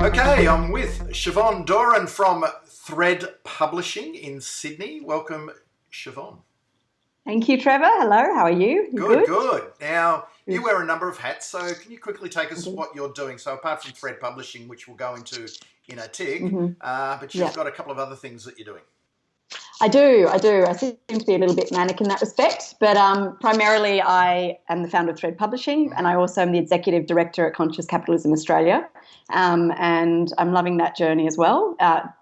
Okay, I'm with Siobhan Doran from Thread Publishing in Sydney. Welcome, Siobhan. Thank you, Trevor. Hello, how are you? Good. Now, you wear a number of hats, so can you quickly take us what you're doing? So apart from Thread Publishing, which we'll go into in a tick, but you've got a couple of other things that you're doing. I do. I seem to be a little bit manic in that respect, but primarily I am the founder of Thread Publishing, and I also am the executive director at Conscious Capitalism Australia, and I'm loving that journey as well.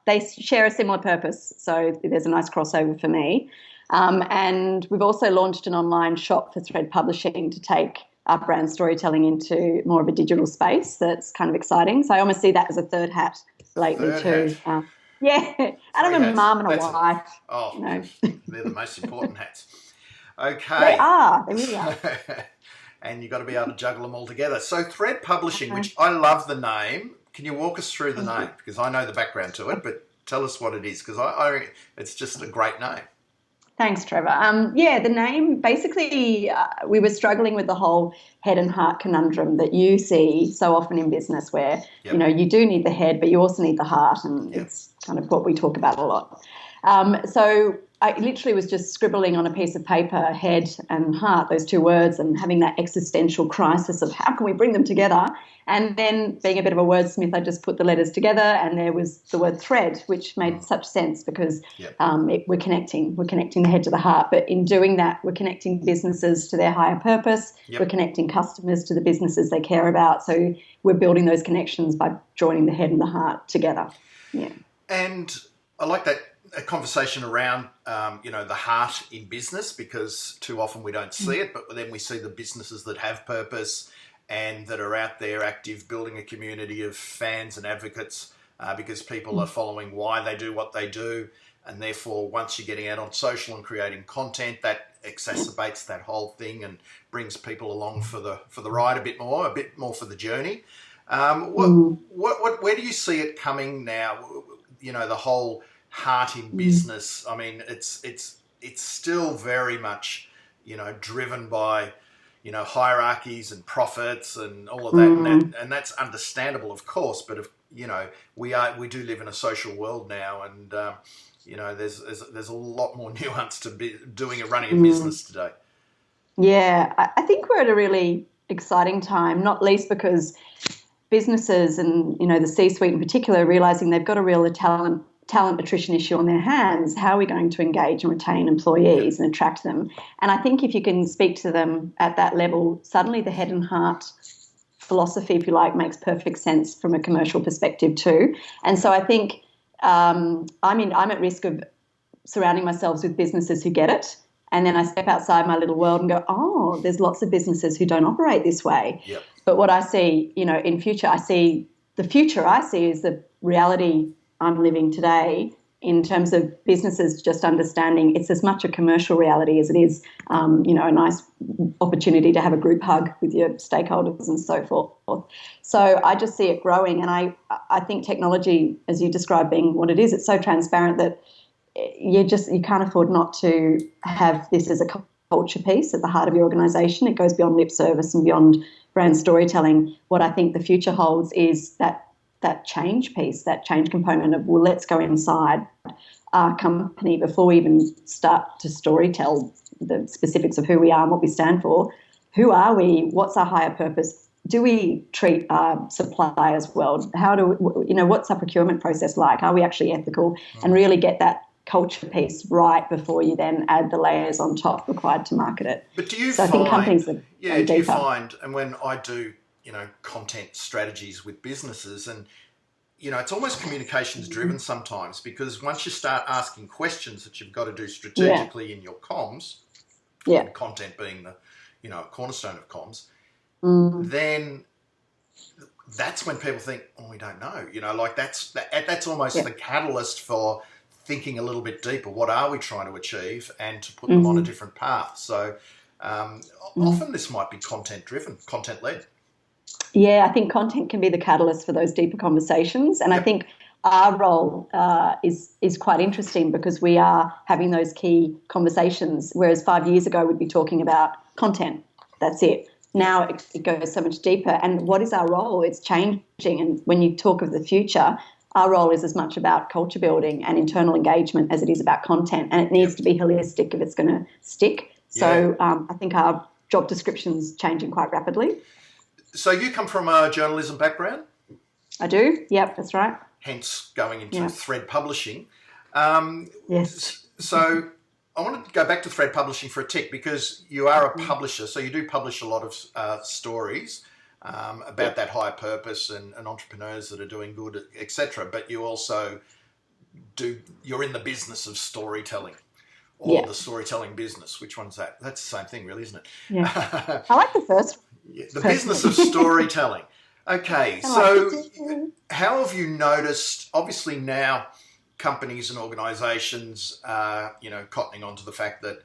They share a similar purpose, so there's a nice crossover for me. And we've also launched an online shop for Thread Publishing to take our brand storytelling into more of a digital space. That's kind of exciting. So I almost see that as a third hat lately too. Yeah, and I'm a mum and a wife. They're the most important hats. Okay. They are. They really are. And you've got to be able to juggle them all together. So Thread Publishing, which I love the name. Can you walk us through the name? Because I know the background to it, but tell us what it is, because I it's just a great name. Thanks, Trevor. The name, basically, we were struggling with the whole head and heart conundrum that you see so often in business where, you do need the head, but you also need the heart, and it's kind of what we talk about a lot. So I literally was just scribbling on a piece of paper, head and heart, those two words, and having that existential crisis of how can we bring them together. And then being a bit of a wordsmith, I just put the letters together, and there was the word thread, which made such sense because we're connecting the head to the heart. But in doing that, we're connecting businesses to their higher purpose. We're connecting customers to the businesses they care about. So we're building those connections by joining the head and the heart together. Yeah. And I like that a conversation around, the heart in business, because too often we don't see it, but then we see the businesses that have purpose and that are out there active, building a community of fans and advocates because people are following why they do what they do. And therefore, once you're getting out on social and creating content, that exacerbates that whole thing and brings people along for the ride a bit more for the journey. Where do you see it coming now? The whole heart in business. I mean, it's still very much, driven by, hierarchies and profits and all of that, and that's understandable, of course. But we do live in a social world now, and there's a lot more nuance to running a business today. Yeah, I think we're at a really exciting time, not least because businesses and the C-suite in particular are realizing they've got a real talent attrition issue on their hands. How are we going to engage and retain employees and attract them? And I think if you can speak to them at that level, suddenly the head and heart philosophy, if you like, makes perfect sense from a commercial perspective too. And so I think I'm at risk of surrounding myself with businesses who get it. And then I step outside my little world and go, oh, there's lots of businesses who don't operate this way. Yep. But what I see, in future, the future I see is the reality I'm living today in terms of businesses just understanding it's as much a commercial reality as it is, a nice opportunity to have a group hug with your stakeholders and so forth. So I just see it growing, and I think technology, as you described, being what it is, it's so transparent that you can't afford not to have this as a culture piece at the heart of your organisation. It goes beyond lip service and beyond brand storytelling. What I think the future holds is that change piece, that change component of, well, let's go inside our company before we even start to storytell the specifics of who we are and what we stand for. Who are we? What's our higher purpose? Do we treat our suppliers well? What's our procurement process like? Are we actually ethical? And really get that culture piece right before you then add the layers on top required to market it. But do you I think companies are do you find, and when I do content strategies with businesses, and it's almost communications driven sometimes, because once you start asking questions that you've got to do strategically in your comms, and content being the cornerstone of comms, then that's when people think, oh, we don't know, that's almost the catalyst for thinking a little bit deeper. What are we trying to achieve, and to put them on a different path? So often this might be content driven, content led. Yeah, I think content can be the catalyst for those deeper conversations. And I think our role is quite interesting because we are having those key conversations, whereas 5 years ago we'd be talking about content. That's it. Now it goes so much deeper. And what is our role? It's changing. And when you talk of the future, our role is as much about culture building and internal engagement as it is about content. And it needs to be holistic if it's going to stick. So I think our job description's changing quite rapidly. So you come from a journalism background? I do. Yep, that's right. Hence going into thread publishing. Yes. So I wanted to go back to thread publishing for a tick because you are a publisher, so you do publish a lot of stories about that higher purpose and entrepreneurs that are doing good, etc. But you also you're in the business of storytelling or the storytelling business. Which one's that? That's the same thing, really, isn't it? Yeah. I like the first. The business of storytelling. Okay, so how have you noticed, obviously now companies and organisations are, cottoning on to the fact that,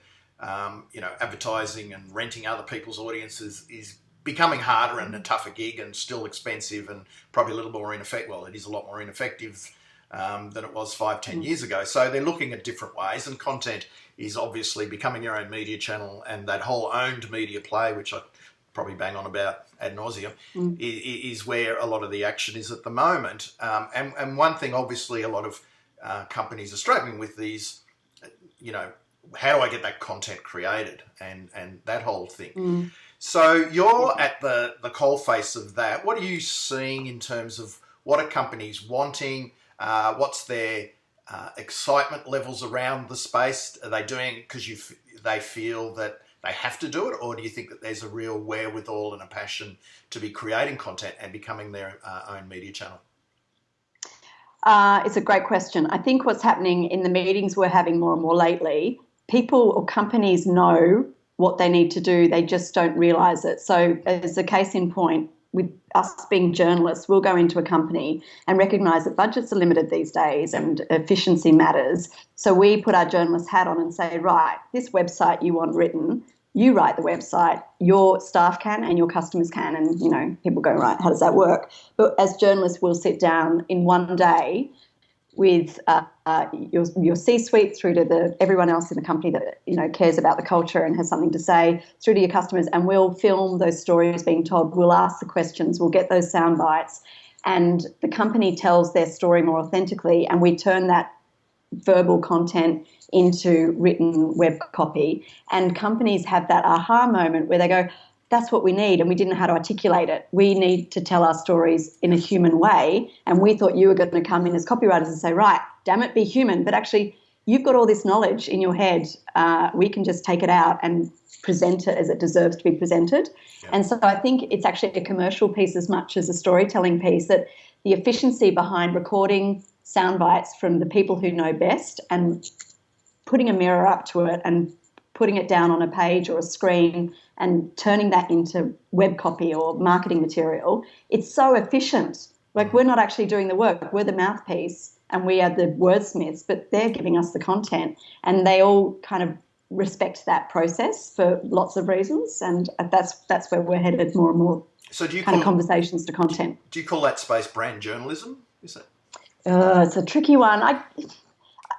advertising and renting other people's audiences is becoming harder and a tougher gig and still expensive and probably a little more ineffective. Well, it is a lot more ineffective than it was 5-10 years ago. So they're looking at different ways, and content is obviously becoming your own media channel, and that whole owned media play, which I probably bang on about ad nauseum, is where a lot of the action is at the moment. And one thing, obviously, a lot of companies are struggling with these, how do I get that content created and that whole thing. So you're at the coalface of that. What are you seeing in terms of what are companies wanting? What's their excitement levels around the space? Are they doing it because they feel that they have to do it, or do you think that there's a real wherewithal and a passion to be creating content and becoming their own media channel? It's a great question. I think what's happening in the meetings we're having more and more lately, people or companies know what they need to do, they just don't realise it. So as a case in point, with us being journalists, we'll go into a company and recognise that budgets are limited these days and efficiency matters. So we put our journalist hat on and say, right, this website you want written, you write the website, your staff can and your customers can. And, people go, right, how does that work? But as journalists, we'll sit down in one day with your C-suite through to everyone else in the company that cares about the culture and has something to say, through to your customers, and we'll film those stories being told. We'll ask the questions, we'll get those sound bites, and the company tells their story more authentically, and we turn that verbal content into written web copy. And companies have that aha moment where they go, that's what we need, and we didn't know how to articulate it. We need to tell our stories in a human way, and we thought you were going to come in as copywriters and say, right, damn it, be human. But actually, you've got all this knowledge in your head. We can just take it out and present it as it deserves to be presented. Yeah. And so I think it's actually a commercial piece as much as a storytelling piece, that the efficiency behind recording sound bites from the people who know best and putting a mirror up to it and putting it down on a page or a screen and turning that into web copy or marketing material, it's so efficient. Like, we're not actually doing the work. We're the mouthpiece and we are the wordsmiths, but they're giving us the content, and they all kind of respect that process for lots of reasons, and that's where we're headed more and more. So do you kind of conversations to content. Do you call that space brand journalism? Is it? It's a tricky one.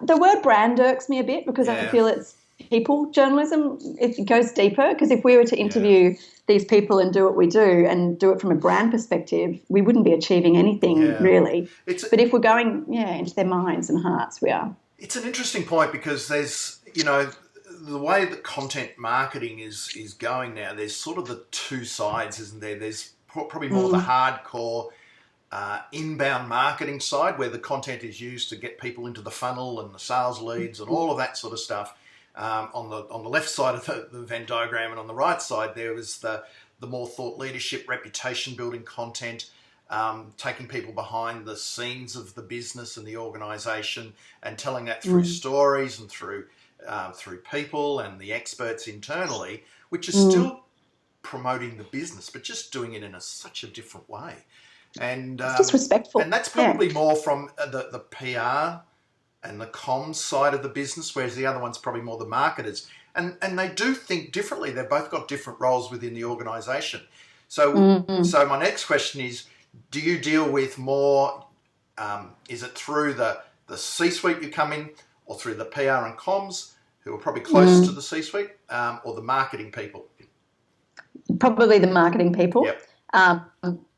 The word brand irks me a bit because I feel it's people journalism. It goes deeper, because if we were to interview these people and do what we do and do it from a brand perspective, we wouldn't be achieving anything really. But if we're going into their minds and hearts, we are. It's an interesting point, because there's, the way that content marketing is going now, there's sort of the two sides, isn't there? There's probably more the hardcore inbound marketing side, where the content is used to get people into the funnel and the sales leads and all of that sort of stuff. On the left side of the Venn diagram, and on the right side there was the more thought leadership, reputation building content, taking people behind the scenes of the business and the organisation and telling that through stories and through people and the experts internally, which is still promoting the business, but just doing it in such a different way. And it's disrespectful. And that's probably more from the PR and the comms side of the business, whereas the other one's probably more the marketers. And they do think differently. They've both got different roles within the organisation. So my next question is, do you deal with more is it through the C-suite you come in, or through the PR and comms, who are probably close to the C-suite, or the marketing people? Probably the marketing people. Yep.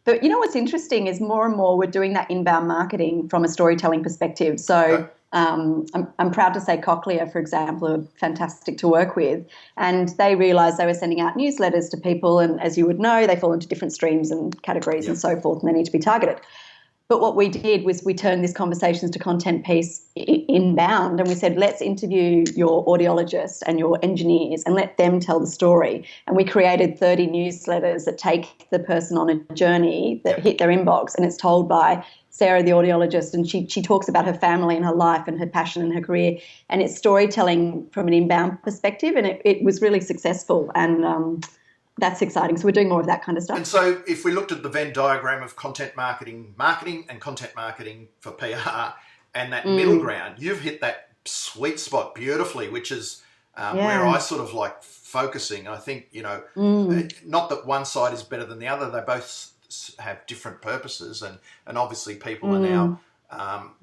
But you know what's interesting is more and more we're doing that inbound marketing from a storytelling perspective. So I'm proud to say Cochlear, for example, are fantastic to work with. And they realised they were sending out newsletters to people. And as you would know, they fall into different streams and categories and so forth, and they need to be targeted. But what we did was we turned these conversations to content piece inbound, and we said, let's interview your audiologists and your engineers and let them tell the story. And we created 30 newsletters that take the person on a journey that hit their inbox, and it's told by Sarah, the audiologist, and she talks about her family and her life and her passion and her career, and it's storytelling from an inbound perspective, and it was really successful, and that's exciting. So we're doing more of that kind of stuff. And so if we looked at the Venn diagram of content marketing and content marketing for PR and that middle ground, you've hit that sweet spot beautifully, which is where I sort of like focusing. I think, not that one side is better than the other. They both have different purposes, and obviously people are now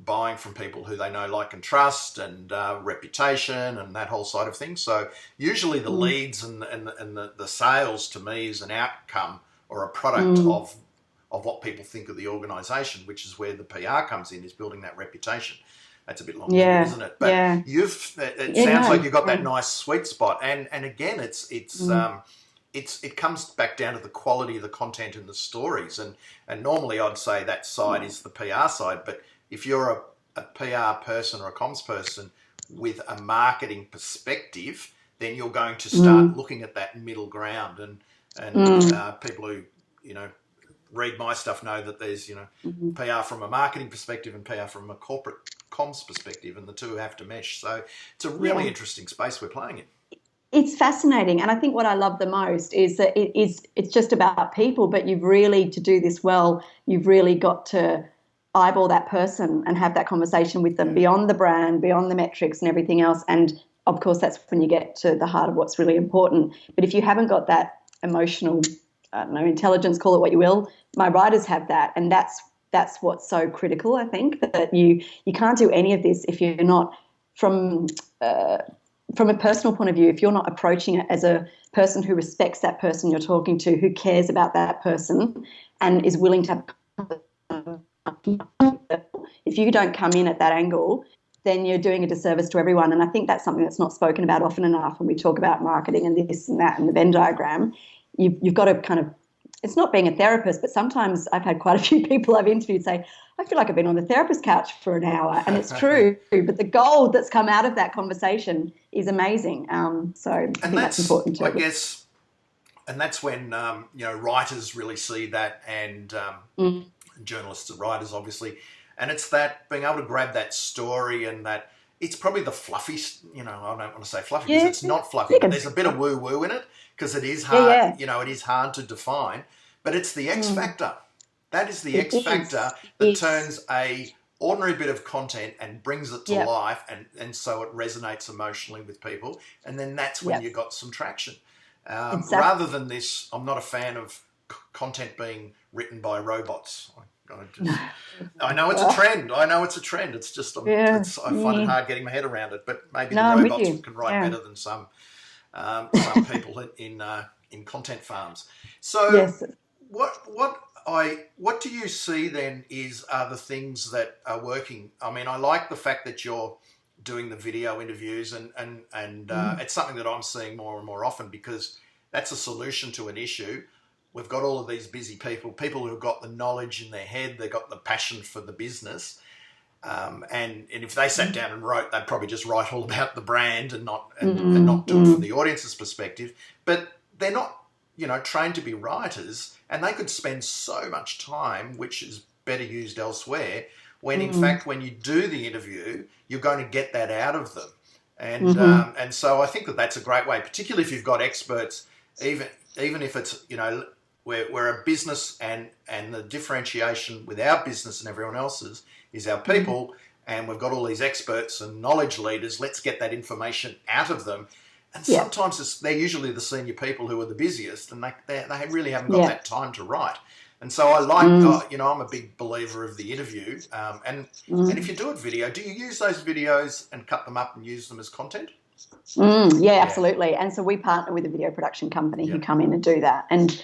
buying from people who they know, like, and trust, and reputation, and that whole side of things. So usually the leads and the sales, to me, is an outcome or a product of what people think of the organisation, which is where the PR comes in, is building that reputation. That's a bit long-winded, isn't it? But it sounds like you've got that nice sweet spot, and again, it comes back down to the quality of the content and the stories, and normally I'd say that side is the PR side, but if you're a PR person or a comms person with a marketing perspective, then you're going to start looking at that middle ground, and people who read my stuff know that there's PR from a marketing perspective and PR from a corporate comms perspective, and the two have to mesh. So it's a really interesting space we're playing in. It's fascinating, and I think what I love the most is that it's just about people, but you've really, to do this well, you've really got to eyeball that person and have that conversation with them beyond the brand, beyond the metrics and everything else. And of course, that's when you get to the heart of what's really important. But if you haven't got that emotional, intelligence, call it what you will, my writers have that, and that's what's so critical. I think that you can't do any of this if you're not from a personal point of view, if you're not approaching it as a person who respects that person you're talking to, who cares about that person and is willing to have, if you don't come in at that angle, then you're doing a disservice to everyone. And I think that's something that's not spoken about often enough when we talk about marketing and this and that and the Venn diagram. You've got to kind of, it's not being a therapist, but sometimes I've had quite a few people I've interviewed say, I feel like I've been on the therapist couch for an hour, and it's true, but the gold that's come out of that conversation is amazing. So I think that's important too. I guess, and that's when, writers really see that, and journalists and writers, obviously, and it's that being able to grab that story, and that it's probably the fluffy, I don't want to say fluffy because it's not fluffy, but there's a bit of woo-woo in it because it is hard, it is hard to define, but it's the X factor. That is the X factor that turns a ordinary bit of content and brings it to life, and so it resonates emotionally with people, and then that's when you got some traction. Rather than this, I'm not a fan of content being written by robots. I know it's a trend. It's just I find it hard getting my head around it. But maybe the robots can write better than some people in content farms. So what do you see then are the things that are working? I mean, I like the fact that you're doing the video interviews, and it's something that I'm seeing more and more often, because that's a solution to an issue. We've got all of these busy people who've got the knowledge in their head, they've got the passion for the business, and if they sat down and wrote, they'd probably just write all about the brand and not do it from the audience's perspective. But they're not, trained to be writers, and they could spend so much time, which is better used elsewhere, when in fact, when you do the interview, you're going to get that out of them. And so I think that's a great way, particularly if you've got experts, even if it's, we're a business, and the differentiation with our business and everyone else's is our people, and we've got all these experts and knowledge leaders. Let's get that information out of them. And sometimes they're usually the senior people who are the busiest, and they really haven't got that time to write. And so I like, I'm a big believer of the interview. And if you do it video, do you use those videos and cut them up and use them as content? Yeah, absolutely. And so we partner with a video production company who come in and do that. And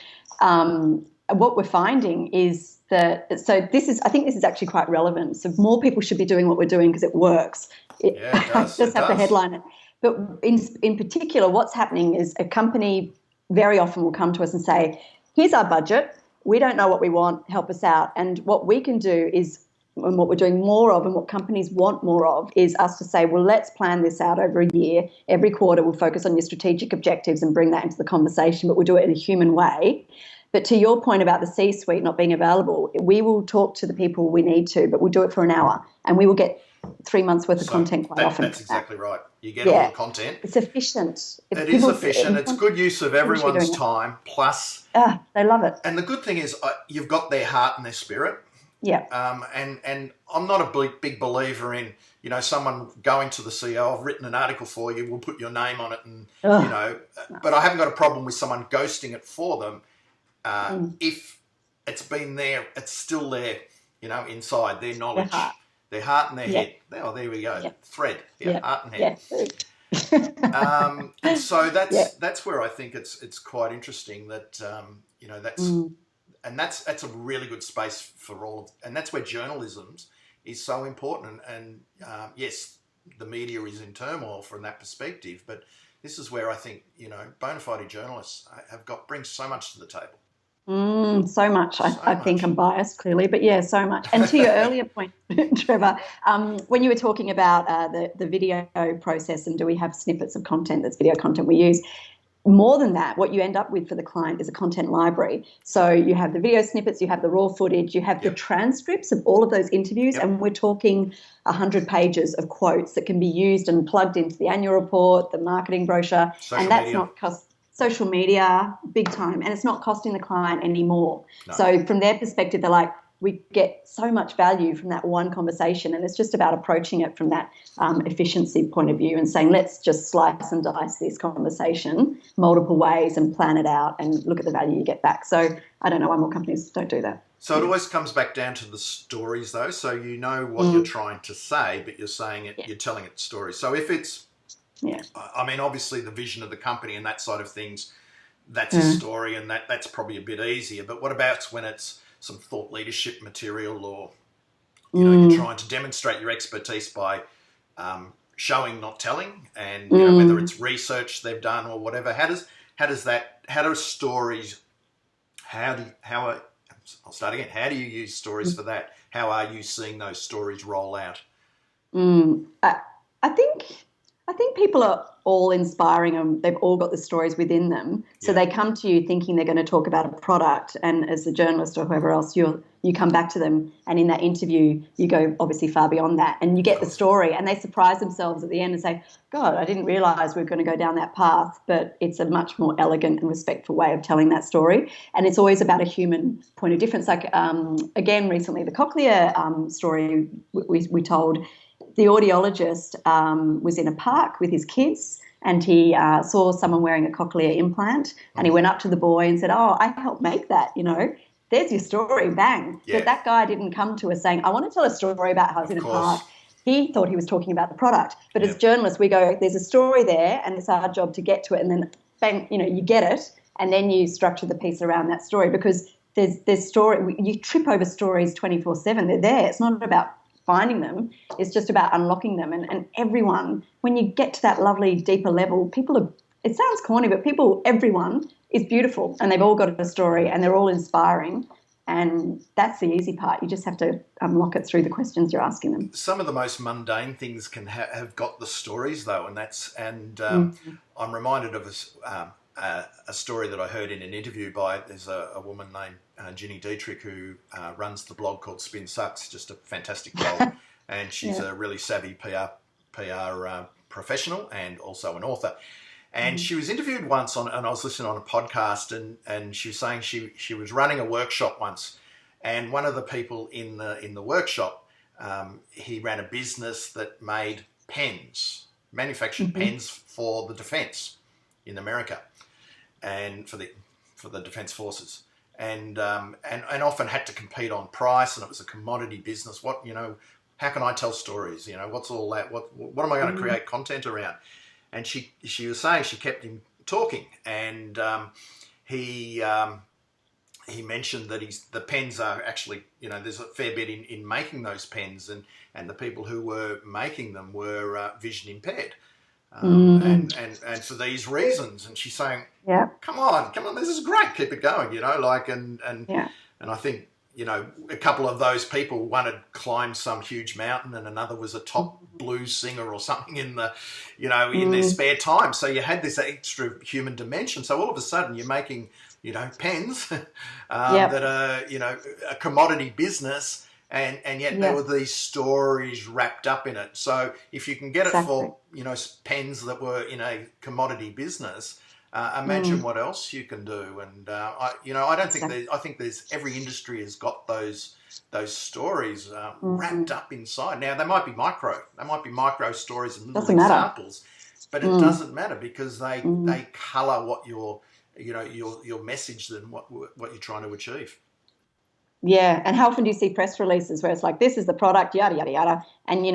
what we're finding is that, I think this is actually quite relevant. So more people should be doing what we're doing because it works. It does. Just have to headline it. But in particular, what's happening is a company very often will come to us and say, here's our budget. We don't know what we want. Help us out. And what we can do is, and what we're doing more of and what companies want more of, is us to say, well, let's plan this out over a year. Every quarter we'll focus on your strategic objectives and bring that into the conversation, but we'll do it in a human way. But to your point about the C-suite not being available, we will talk to the people we need to, but we'll do it for an hour, and we will get 3 months worth of content quite often. That's exactly right. You get all the content. It's efficient. It is efficient. It's good use of everyone's time. Plus, they love it. And the good thing is, you've got their heart and their spirit. Yeah. And I'm not a big believer in, someone going to the CEO, I've written an article for you, we'll put your name on it, and but I haven't got a problem with someone ghosting it for them. If it's been there, it's still there, inside their knowledge, their heart and their head. Oh, there we go. Thread. Heart and head. And so that's where I think it's quite interesting that that's a really good space for all of, and that's where journalism is so important. And yes, the media is in turmoil from that perspective, but this is where I think bona fide journalists bring so much to the table. So much. I think I'm biased, clearly, but so much. And to your earlier point, Trevor, when you were talking about the video process and do we have snippets of content that's video content we use, more than that, what you end up with for the client is a content library. So you have the video snippets, you have the raw footage, you have the transcripts of all of those interviews, and we're talking 100 pages of quotes that can be used and plugged into the annual report, the marketing brochure, social media, big time, and it's not costing the client any more. No. So from their perspective, they're like, we get so much value from that one conversation, and it's just about approaching it from that efficiency point of view and saying, let's just slice and dice this conversation multiple ways and plan it out and look at the value you get back. So I don't know why more companies don't do that. So it always comes back down to the stories, though. So you know what you're trying to say, but you're saying it, you're telling it stories. So if it's, I mean, obviously the vision of the company and that side of things, that's a story, and that's probably a bit easier. But what about when it's some thought leadership material, or you're trying to demonstrate your expertise by showing, not telling, and whether it's research they've done or whatever. How do stories? I'll start again. How do you use stories for that? How are you seeing those stories roll out? I think people are all inspiring and they've all got the stories within them. So they come to you thinking they're going to talk about a product, and as a journalist or whoever else, you come back to them, and in that interview you go obviously far beyond that, and you get the story, and they surprise themselves at the end and say, God, I didn't realise we were going to go down that path, but it's a much more elegant and respectful way of telling that story. And it's always about a human point of difference. Like, again, recently, the cochlear story we told. The audiologist was in a park with his kids, and he saw someone wearing a cochlear implant, and he went up to the boy and said, I helped make that, there's your story, bang. Yeah. But that guy didn't come to us saying, I want to tell a story about how I was in a park. He thought he was talking about the product. But as journalists, we go, there's a story there, and it's our job to get to it, and then bang, you get it, and then you structure the piece around that story, because there's story. You trip over stories 24/7. They're there. It's not about finding them, it's just about unlocking them. And everyone, when you get to that lovely deeper level, it sounds corny, but everyone is beautiful, and they've all got a story, and they're all inspiring, and that's the easy part. You just have to unlock it through the questions you're asking them. Some of the most mundane things can have got the stories, though, and I'm reminded of a story that I heard in an interview there's a woman named Ginny Dietrich, who runs the blog called Spin Sucks, just a fantastic blog, and she's a really savvy PR professional and also an author. And she was interviewed once and I was listening on a podcast, and she was saying she was running a workshop once, and one of the people in the workshop, he ran a business that made manufactured pens for the defence in America, and for the Defence Forces. and often had to compete on price, and it was a commodity business. How can I tell stories? What's all that? What am I going to create content around? And she was saying she kept him talking, and he mentioned that the pens are actually, there's a fair bit in making those pens, and the people who were making them were vision impaired. And for these reasons, and she's saying, come on, this is great, keep it going, and I think, a couple of those people, one had climbed some huge mountain and another was a top blues singer or something in their spare time. So you had this extra human dimension. So all of a sudden you're making, pens that are, a commodity business. And yet there were these stories wrapped up in it. So if you can get it for, pens that were in a commodity business, imagine what else you can do. And, I think there's every industry has got those stories wrapped up inside. Now, they might be micro stories and little examples, but it doesn't matter because they colour what your message and what you're trying to achieve. Yeah, and how often do you see press releases where it's like, this is the product, yada, yada, yada, and,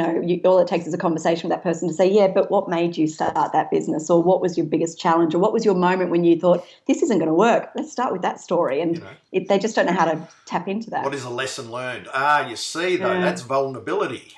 all it takes is a conversation with that person to say, yeah, but what made you start that business, or what was your biggest challenge, or what was your moment when you thought, this isn't going to work? Let's start with that story. And they just don't know how to tap into that. What is a lesson learned? You see, though, that's vulnerability.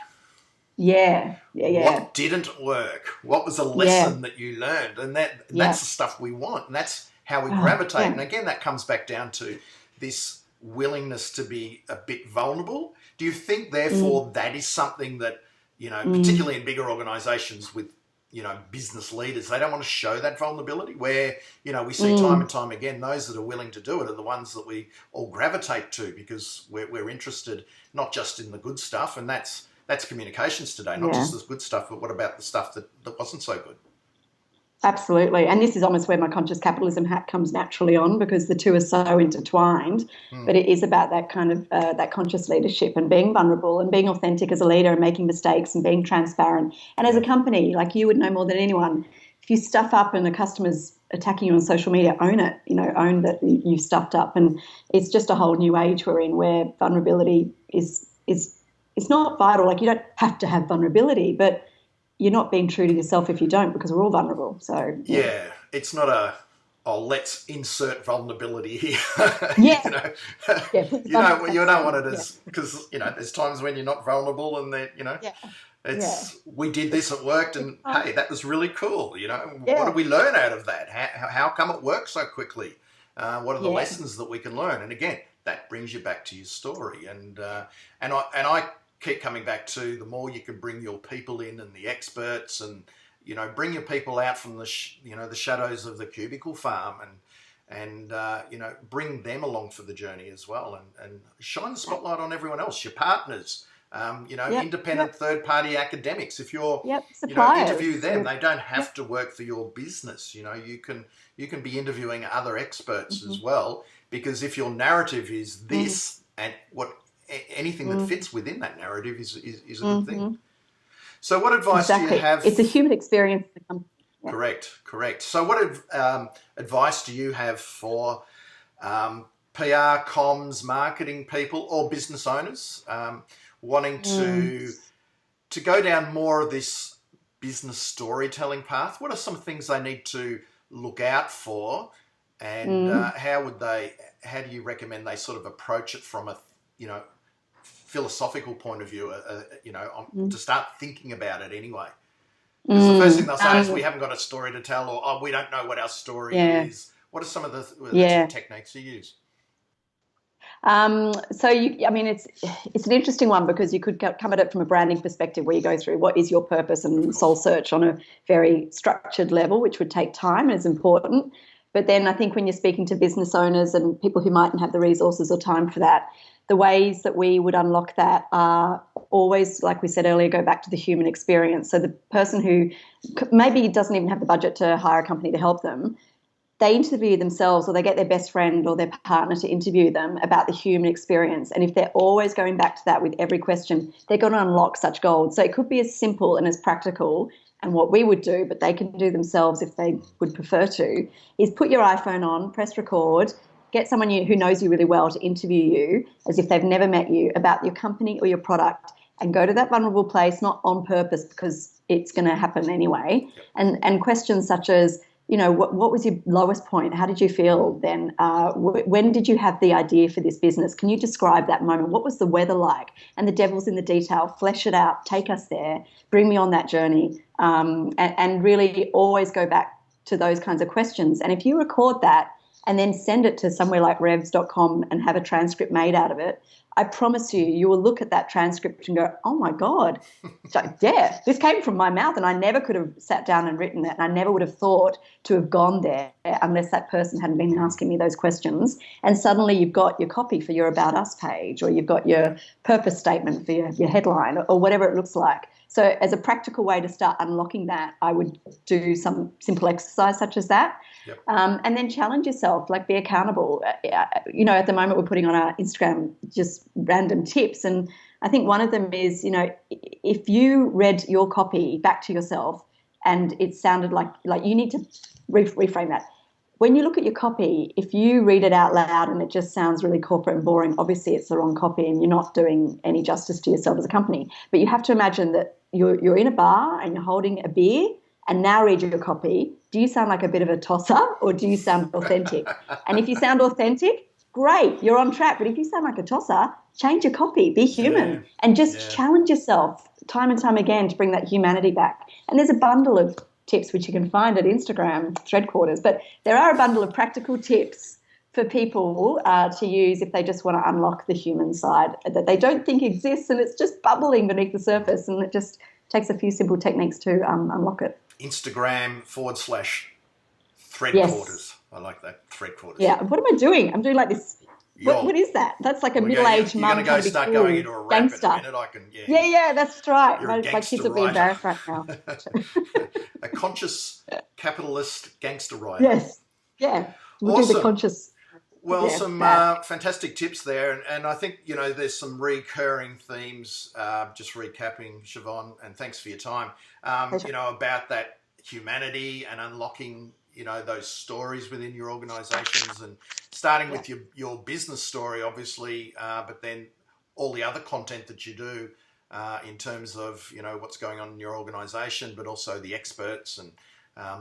Yeah. What didn't work? What was a lesson that you learned? And that's the stuff we want, and that's how we gravitate. And again, that comes back down to this willingness to be a bit vulnerable. Do you think, therefore, that is something that, particularly in bigger organisations with, business leaders, they don't want to show that vulnerability where, we see time and time again, those that are willing to do it are the ones that we all gravitate to because we're interested not just in the good stuff, and that's communications today, not just the good stuff, but what about the stuff that wasn't so good? Absolutely. And this is almost where my conscious capitalism hat comes naturally on, because the two are so intertwined. But it is about that kind of that conscious leadership and being vulnerable and being authentic as a leader and making mistakes and being transparent. And as a company, like you would know more than anyone, if you stuff up and the customer's attacking you on social media, own it, own that you've stuffed up. And it's just a whole new age we're in where vulnerability is it's not vital. Like, you don't have to have vulnerability, but you're not being true to yourself if you don't, because we're all vulnerable. So it's not let's insert vulnerability here. You don't want it as, because there's times when you're not vulnerable, and that we did this, it worked, and hey, that was really cool. What did we learn out of that? How come it worked so quickly? What are the lessons that we can learn? And again, that brings you back to your story. And I keep coming back to, the more you can bring your people in and the experts, and bring your people out from the shadows of the cubicle farm, and bring them along for the journey as well, and shine the spotlight on everyone else, your partners, independent third-party academics. If you're interview them, they don't have to work for your business. You can be interviewing other experts as well, because if your narrative is this, and anything that fits within that narrative is a good thing. So what advice do you have? It's a human experience. Correct. So what advice do you have for PR, comms, marketing people, or business owners wanting to go down more of this business storytelling path? What are some things they need to look out for, and how do you recommend they sort of approach it from a philosophical point of view, to start thinking about it anyway? Because the first thing they'll say is, we haven't got a story to tell, or we don't know what our story is. What are some of the techniques you use? It's an interesting one, because you could come at it from a branding perspective, where you go through what is your purpose and soul search on a very structured level, which would take time and is important. But then I think when you're speaking to business owners and people who mightn't have the resources or time for that, the ways that we would unlock that are always, like we said earlier, go back to the human experience. So the person who maybe doesn't even have the budget to hire a company to help them, they interview themselves, or they get their best friend or their partner to interview them about the human experience. And if they're always going back to that with every question, they're going to unlock such gold. So it could be as simple and as practical, and what we would do, but they can do themselves if they would prefer to, is put your iPhone on, press record, get someone who knows you really well to interview you as if they've never met you about your company or your product, and go to that vulnerable place, not on purpose because it's going to happen anyway. And questions such as, what was your lowest point? How did you feel then? When did you have the idea for this business? Can you describe that moment? What was the weather like? And the devil's in the detail. Flesh it out. Take us there. Bring me on that journey. And really always go back to those kinds of questions. And if you record that and then send it to somewhere like revs.com and have a transcript made out of it, I promise you will look at that transcript and go, oh my God, yeah, this came from my mouth, and I never could have sat down and written it, and I never would have thought to have gone there unless that person hadn't been asking me those questions. And suddenly you've got your copy for your About Us page, or you've got your purpose statement for your headline, or whatever it looks like. So as a practical way to start unlocking that, I would do some simple exercise such as that. Yep. And then challenge yourself, like be accountable. At the moment we're putting on our Instagram just random tips. And I think one of them is, if you read your copy back to yourself and it sounded like you need to reframe that. When you look at your copy, if you read it out loud and it just sounds really corporate and boring, obviously it's the wrong copy and you're not doing any justice to yourself as a company. But you have to imagine that you're in a bar and you're holding a beer, and now read your copy. Do you sound like a bit of a tosser, or do you sound authentic? And if you sound authentic, great, you're on track. But if you sound like a tosser, change your copy, be human, and just challenge yourself time and time again to bring that humanity back. And there's a bundle of tips which you can find at Instagram, Threadquarters, but there are a bundle of practical tips for people to use if they just want to unlock the human side that they don't think exists, and it's just bubbling beneath the surface, and it just takes a few simple techniques to unlock it. Instagram/Threadquarters. Yes. I like that, Threadquarters. Yeah. What am I doing? I'm doing like this. What is that? That's like a middle-aged mum. You're going to start going into a rap gangster. in a minute. I can. Yeah, that's right. You're My kids will be embarrassed right now. A conscious capitalist gangster writer. Yes. Yeah. We'll do the conscious. Well, some fantastic tips there, and I think there's some recurring themes. Just recapping, Siobhan, and thanks for your time. About that humanity and unlocking those stories within your organisations, and starting with your business story, obviously, but then all the other content that you do in terms of what's going on in your organisation, but also the experts and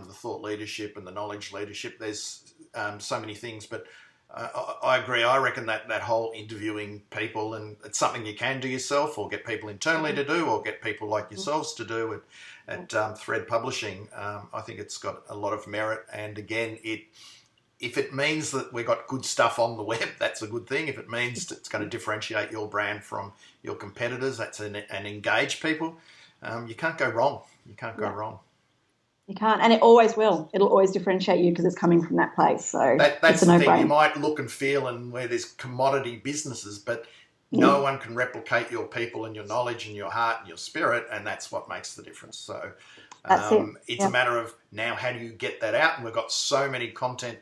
the thought leadership and the knowledge leadership. There's so many things, but I agree. I reckon that whole interviewing people, and it's something you can do yourself, or get people internally to do, or get people like yourselves to do at Thread Publishing. I think it's got a lot of merit. And again, if it means that we've got good stuff on the web, that's a good thing. If it means it's going to differentiate your brand from your competitors, that's and engage people, you can't go wrong. You can't go wrong. You can't, and it always will. It'll always differentiate you because it's coming from that place. So that's the thing. You might look and feel and where there's commodity businesses, but no one can replicate your people and your knowledge and your heart and your spirit, and that's what makes the difference. So it's a matter of now how do you get that out? And we've got so many content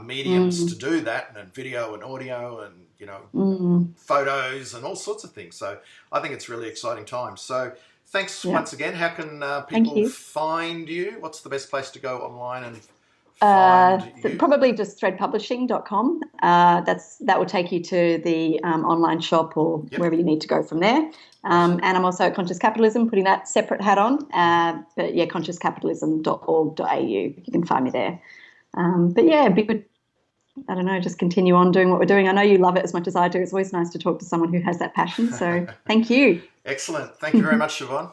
mediums to do that, and video and audio and photos and all sorts of things. So I think it's really exciting times. So thanks once again. How can people find you? What's the best place to go online and find you? Probably just threadpublishing.com. That will take you to the online shop or wherever you need to go from there. And I'm also at Conscious Capitalism, putting that separate hat on. But consciouscapitalism.org.au. You can find me there. But it'd be good. I don't know, just continue on doing what we're doing. I know you love it as much as I do. It's always nice to talk to someone who has that passion. So thank you. Excellent. Thank you very much, Siobhan.